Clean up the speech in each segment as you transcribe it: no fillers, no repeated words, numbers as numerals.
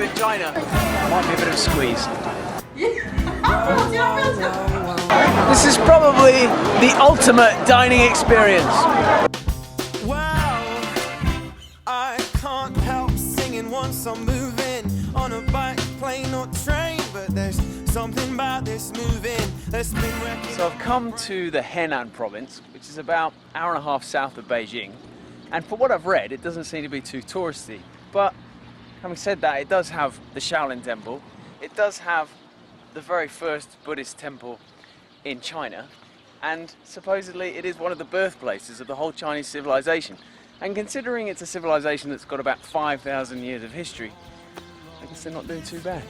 in China. Might be a bit of a squeeze. This is probably the ultimate dining experience. Wow, I can't help singing once I'm moving on a bike, plane or train, but there's something about this moving that's been wrecking. So I've come to the Henan Province, which is about an hour and a half south of Beijing, and for what I've read, it doesn't seem to be too touristy. But having said that, it does have the Shaolin Temple, it does have the very first Buddhist temple in China, and supposedly it is one of the birthplaces of the whole Chinese civilization. And considering it's a civilization that's got about 5,000 years of history, I guess they're not doing too bad.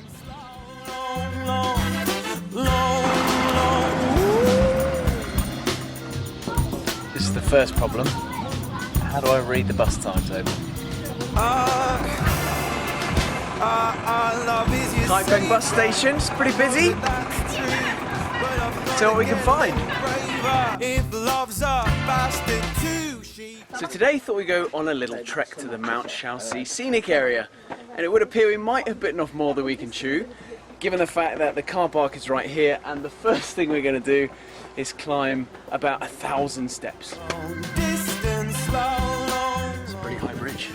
This is the first problem. How do I read the bus timetable? Taipei bus station's pretty busy. See what we can find. So today thought we'd go on a little trek to the Mount Shaoxi scenic area, and it would appear we might have bitten off more than we can chew, given the fact that the car park is right here, and the first thing we're going to do is climb about 1,000 steps. It's a pretty high bridge.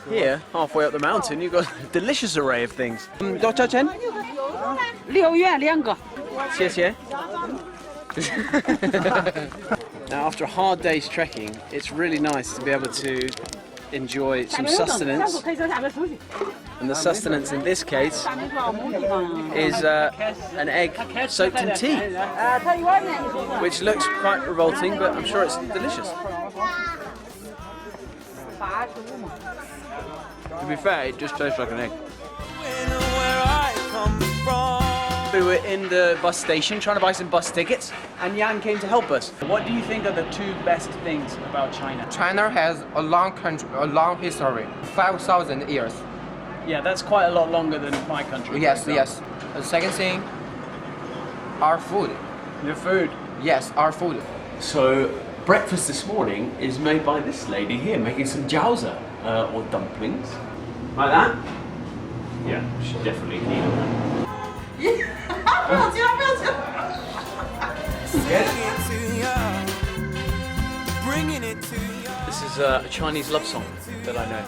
Here, halfway up the mountain, you've got a delicious array of things. 多少钱? 6元2个. 谢谢. Now, after a hard day's trekking, it's really nice to be able to enjoy some sustenance. And the sustenance in this case is an egg soaked in tea, which looks quite revolting, but I'm sure it's delicious. To be fair, it just tastes like an egg. We were in the bus station trying to buy some bus tickets, and Yan came to help us. What do you think are the two best things about China? China has a long history, 5,000 years. Yeah, that's quite a lot longer than my country. Yes, yes. The second thing, our food. Your food? Yes, our food. So breakfast this morning is made by this lady here, making some jiaozi, or dumplings. Like that? Yeah, she's definitely keen on that. This is a Chinese love song that I know.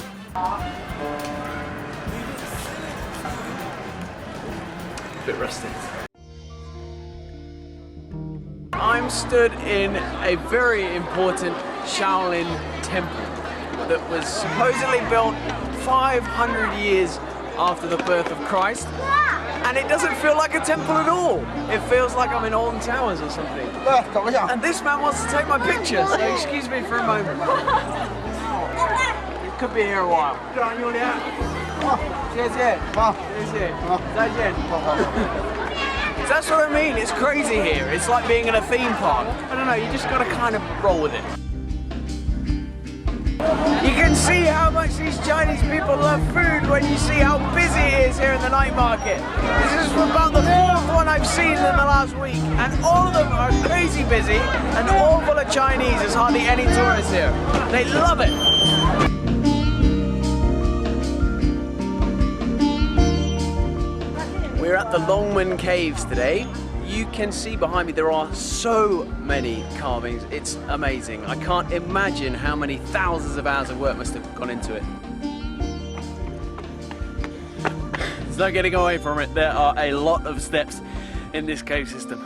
A bit rusty. I'm stood in a very important Shaolin Temple that was supposedly built 500 years after the birth of Christ, and it doesn't feel like a temple at all. It feels like I'm in Alton Towers or something. And this man wants to take my picture, so excuse me for a moment. It could be here a while. So that's what I mean, it's crazy here. It's like being in a theme park. I don't know, you just gotta kind of roll with it. You can see how much these Chinese people love food when you see how busy it is here in the night market. This is about the 4th one I've seen in the last week, and all of them are crazy busy and all full of Chinese. There's hardly any tourists here. They love it. We're at the Longmen Caves today. You can see behind me there are so many carvings, it's amazing. I can't imagine how many thousands of hours of work must have gone into it. There's no getting away from it, there are a lot of steps in this cave system.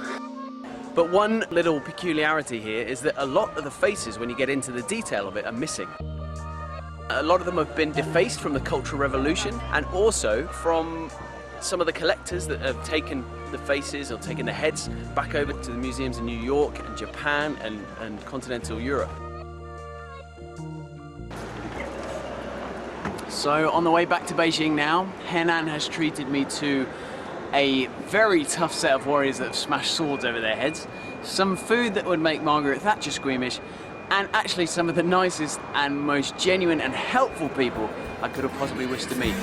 But one little peculiarity here is that a lot of the faces, when you get into the detail of it, are missing. A lot of them have been defaced from the Cultural Revolution, and also from some of the collectors that have taken the faces or taken the heads back over to the museums in New York and Japan and continental Europe. So on the way back to Beijing now, Henan has treated me to a very tough set of warriors that have smashed swords over their heads, some food that would make Margaret Thatcher squeamish, and actually some of the nicest and most genuine and helpful people I could have possibly wished to meet.